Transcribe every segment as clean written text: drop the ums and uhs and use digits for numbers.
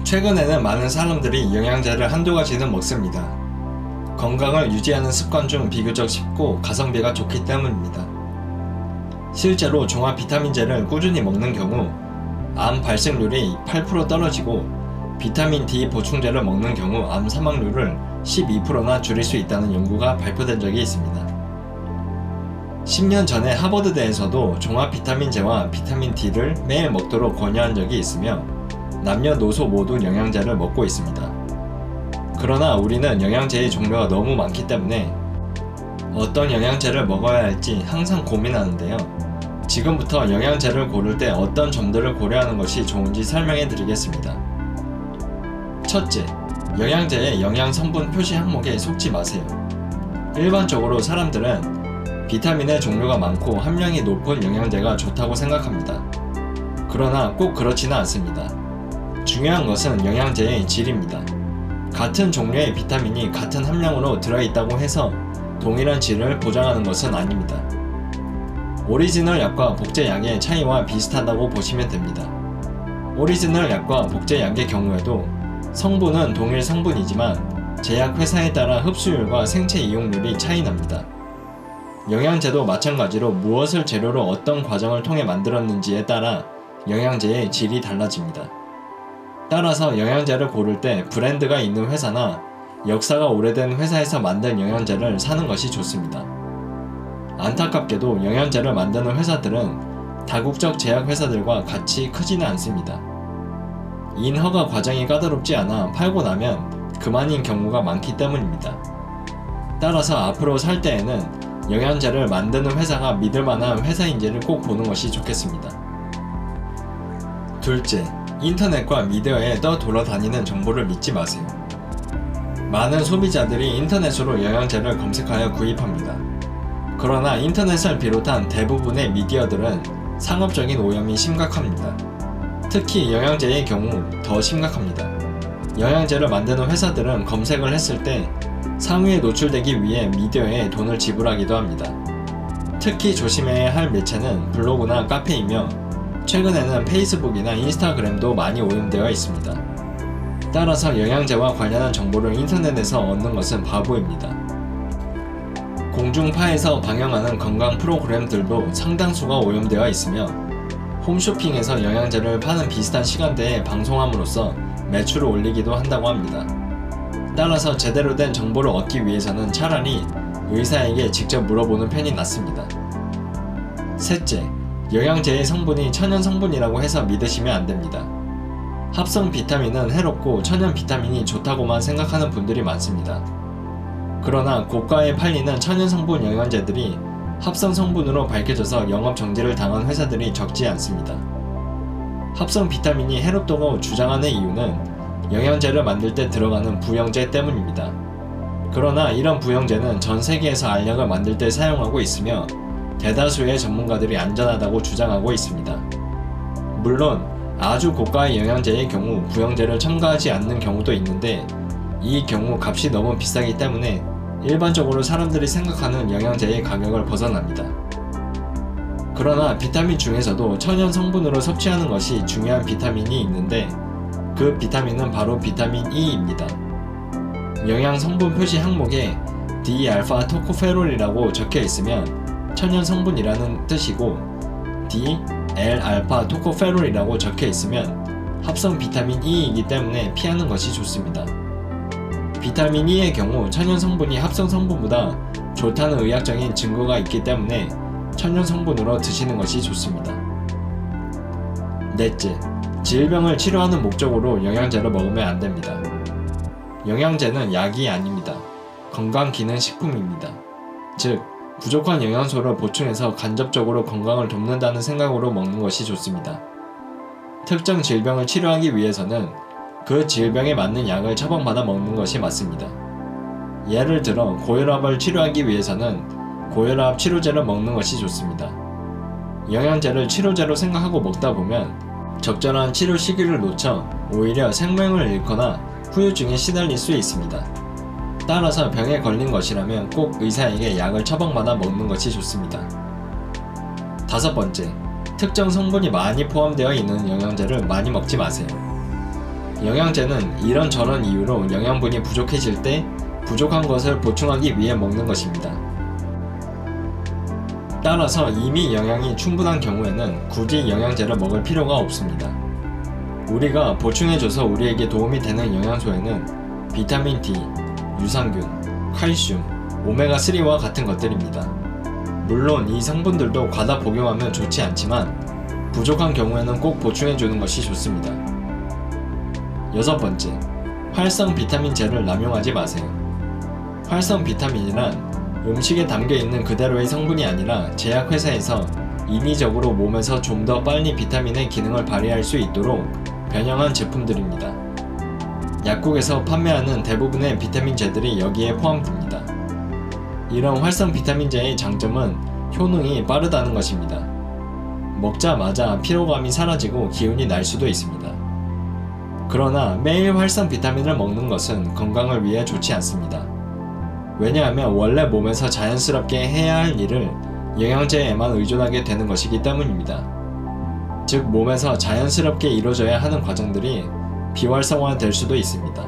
최근에는 많은 사람들이 영양제를 한두 가지는 먹습니다. 건강을 유지하는 습관 중 비교적 쉽고 가성비가 좋기 때문입니다. 실제로 종합 비타민제를 꾸준히 먹는 경우 암 발생률이 8% 떨어지고 비타민 D 보충제를 먹는 경우 암 사망률을 12%나 줄일 수 있다는 연구가 발표된 적이 있습니다. 10년 전에 하버드대에서도 종합 비타민제와 비타민 D를 매일 먹도록 권유한 적이 있으며 남녀노소 모두 영양제를 먹고 있습니다. 그러나 우리는 영양제의 종류가 너무 많기 때문에 어떤 영양제를 먹어야 할지 항상 고민하는데요. 지금부터 영양제를 고를 때 어떤 점들을 고려하는 것이 좋은지 설명해 드리겠습니다. 첫째, 영양제의 영양 성분 표시 항목에 속지 마세요. 일반적으로 사람들은 비타민의 종류가 많고 함량이 높은 영양제가 좋다고 생각합니다. 그러나 꼭 그렇지는 않습니다. 중요한 것은 영양제의 질입니다. 같은 종류의 비타민이 같은 함량으로 들어있다고 해서 동일한 질을 보장하는 것은 아닙니다. 오리지널 약과 복제 약의 차이와 비슷하다고 보시면 됩니다. 오리지널 약과 복제 약의 경우에도 성분은 동일 성분이지만 제약 회사에 따라 흡수율과 생체 이용률이 차이 납니다. 영양제도 마찬가지로 무엇을 재료로 어떤 과정을 통해 만들었는지에 따라 영양제의 질이 달라집니다. 따라서 영양제를 고를 때 브랜드가 있는 회사나 역사가 오래된 회사에서 만든 영양제를 사는 것이 좋습니다. 안타깝게도 영양제를 만드는 회사들은 다국적 제약 회사들과 같이 크지는 않습니다. 인허가 과정이 까다롭지 않아 팔고 나면 그만인 경우가 많기 때문입니다. 따라서 앞으로 살 때에는 영양제를 만드는 회사가 믿을만한 회사인지를 꼭 보는 것이 좋겠습니다. 둘째, 인터넷과 미디어에 떠돌아다니는 정보를 믿지 마세요. 많은 소비자들이 인터넷으로 영양제를 검색하여 구입합니다. 그러나 인터넷을 비롯한 대부분의 미디어들은 상업적인 오염이 심각합니다. 특히 영양제의 경우 더 심각합니다. 영양제를 만드는 회사들은 검색을 했을 때 상위에 노출되기 위해 미디어에 돈을 지불하기도 합니다. 특히 조심해야 할 매체는 블로그나 카페이며 최근에는 페이스북이나 인스타그램도 많이 오염되어 있습니다. 따라서 영양제와 관련한 정보를 인터넷에서 얻는 것은 바보입니다. 공중파에서 방영하는 건강 프로그램들도 상당수가 오염되어 있으며 홈쇼핑에서 영양제를 파는 비슷한 시간대에 방송함으로써 매출을 올리기도 한다고 합니다. 따라서 제대로 된 정보를 얻기 위해서는 차라리 의사에게 직접 물어보는 편이 낫습니다. 셋째, 영양제의 성분이 천연 성분이라고 해서 믿으시면 안됩니다. 합성 비타민은 해롭고 천연 비타민이 좋다고만 생각하는 분들이 많습니다. 그러나 고가에 팔리는 천연 성분 영양제들이 합성 성분으로 밝혀져서 영업 정지를 당한 회사들이 적지 않습니다. 합성 비타민이 해롭다고 주장하는 이유는 영양제를 만들 때 들어가는 부영제 때문입니다. 그러나 이런 부영제는 전 세계에서 알약을 만들 때 사용하고 있으며 대다수의 전문가들이 안전하다고 주장하고 있습니다. 물론 아주 고가의 영양제의 경우 부영제를 첨가하지 않는 경우도 있는데 이 경우 값이 너무 비싸기 때문에 일반적으로 사람들이 생각하는 영양제의 가격을 벗어납니다. 그러나 비타민 중에서도 천연 성분으로 섭취하는 것이 중요한 비타민이 있는데 그 비타민은 바로 비타민 E입니다. 영양 성분 표시 항목에 D-알파 토코페롤이라고 적혀 있으면 천연 성분이라는 뜻이고 D-L-알파 토코페롤이라고 적혀 있으면 합성 비타민 E이기 때문에 피하는 것이 좋습니다. 비타민 E의 경우 천연 성분이 합성 성분보다 좋다는 의학적인 증거가 있기 때문에 천연 성분으로 드시는 것이 좋습니다. 넷째, 질병을 치료하는 목적으로 영양제를 먹으면 안 됩니다. 영양제는 약이 아닙니다. 건강기능식품입니다. 즉, 부족한 영양소를 보충해서 간접적으로 건강을 돕는다는 생각으로 먹는 것이 좋습니다. 특정 질병을 치료하기 위해서는 그 질병에 맞는 약을 처방받아 먹는 것이 맞습니다. 예를 들어 고혈압을 치료하기 위해서는 고혈압 치료제를 먹는 것이 좋습니다. 영양제를 치료제로 생각하고 먹다 보면 적절한 치료 시기를 놓쳐 오히려 생명을 잃거나 후유증에 시달릴 수 있습니다. 따라서 병에 걸린 것이라면 꼭 의사에게 약을 처방받아 먹는 것이 좋습니다. 다섯 번째, 특정 성분이 많이 포함되어 있는 영양제를 많이 먹지 마세요. 영양제는 이런저런 이유로 영양분이 부족해질 때 부족한 것을 보충하기 위해 먹는 것입니다. 따라서 이미 영양이 충분한 경우에는 굳이 영양제를 먹을 필요가 없습니다. 우리가 보충해줘서 우리에게 도움이 되는 영양소에는 비타민 D, 유산균, 칼슘, 오메가3와 같은 것들입니다. 물론 이 성분들도 과다 복용하면 좋지 않지만 부족한 경우에는 꼭 보충해주는 것이 좋습니다. 6번째, 활성 비타민제를 남용하지 마세요. 활성 비타민이란 음식에 담겨있는 그대로의 성분이 아니라 제약회사에서 인위적으로 몸에서 좀 더 빨리 비타민의 기능을 발휘할 수 있도록 변형한 제품들입니다. 약국에서 판매하는 대부분의 비타민제들이 여기에 포함됩니다. 이런 활성 비타민제의 장점은 효능이 빠르다는 것입니다. 먹자마자 피로감이 사라지고 기운이 날 수도 있습니다. 그러나 매일 활성 비타민을 먹는 것은 건강을 위해 좋지 않습니다. 왜냐하면 원래 몸에서 자연스럽게 해야 할 일을 영양제에만 의존하게 되는 것이기 때문입니다. 즉 몸에서 자연스럽게 이루어져야 하는 과정들이 비활성화될 수도 있습니다.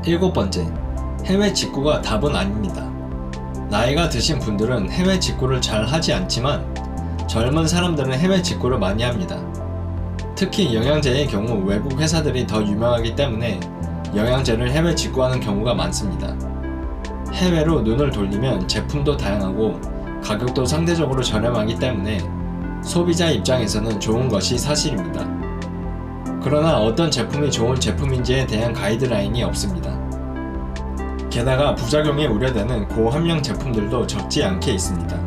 7번째, 해외 직구가 답은 아닙니다. 나이가 드신 분들은 해외 직구를 잘 하지 않지만 젊은 사람들은 해외 직구를 많이 합니다. 특히 영양제의 경우 외국 회사들이 더 유명하기 때문에 영양제를 해외 직구하는 경우가 많습니다. 해외로 눈을 돌리면 제품도 다양하고 가격도 상대적으로 저렴하기 때문에 소비자 입장에서는 좋은 것이 사실입니다. 그러나 어떤 제품이 좋은 제품인지에 대한 가이드라인이 없습니다. 게다가 부작용이 우려되는 고함량 제품들도 적지 않게 있습니다.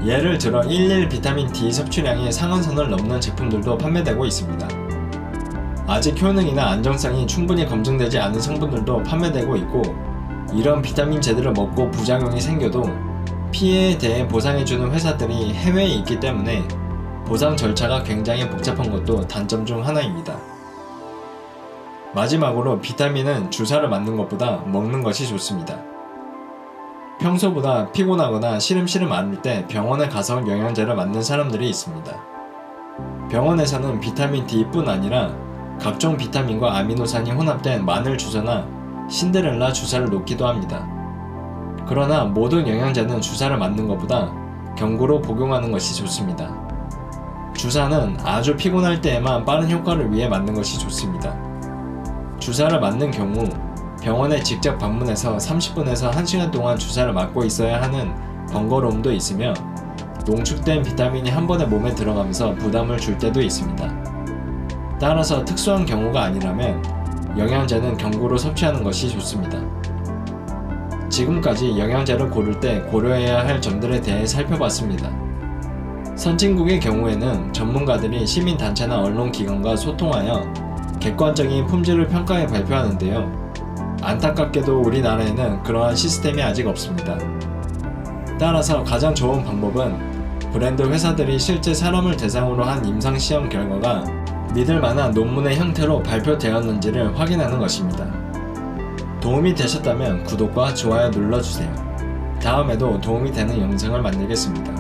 예를 들어 11 비타민 D 섭취량이 상한선을 넘는 제품들도 판매되고 있습니다. 아직 효능이나 안정성이 충분히 검증되지 않은 성분들도 판매되고 있고 이런 비타민제들을 먹고 부작용이 생겨도 피해에 대해 보상해주는 회사들이 해외에 있기 때문에 보상 절차가 굉장히 복잡한 것도 단점 중 하나입니다. 마지막으로 비타민은 주사를 맞는 것보다 먹는 것이 좋습니다. 평소보다 피곤하거나 시름시름 앓을 때 병원에 가서 영양제를 맞는 사람들이 있습니다. 병원에서는 비타민 D뿐 아니라 각종 비타민과 아미노산이 혼합된 마늘 주사나 신데렐라 주사를 놓기도 합니다. 그러나 모든 영양제는 주사를 맞는 것보다 경구로 복용하는 것이 좋습니다. 주사는 아주 피곤할 때에만 빠른 효과를 위해 맞는 것이 좋습니다. 주사를 맞는 경우 병원에 직접 방문해서 30분에서 1시간 동안 주사를 맞고 있어야 하는 번거로움도 있으며 농축된 비타민이 한 번에 몸에 들어가면서 부담을 줄 때도 있습니다. 따라서 특수한 경우가 아니라면 영양제는 경구로 섭취하는 것이 좋습니다. 지금까지 영양제를 고를 때 고려해야 할 점들에 대해 살펴봤습니다. 선진국의 경우에는 전문가들이 시민단체나 언론기관과 소통하여 객관적인 품질을 평가해 발표하는데요. 안타깝게도 우리나라에는 그러한 시스템이 아직 없습니다. 따라서 가장 좋은 방법은 브랜드 회사들이 실제 사람을 대상으로 한 임상시험 결과가 믿을 만한 논문의 형태로 발표되었는지를 확인하는 것입니다. 도움이 되셨다면 구독과 좋아요 눌러주세요. 다음에도 도움이 되는 영상을 만들겠습니다.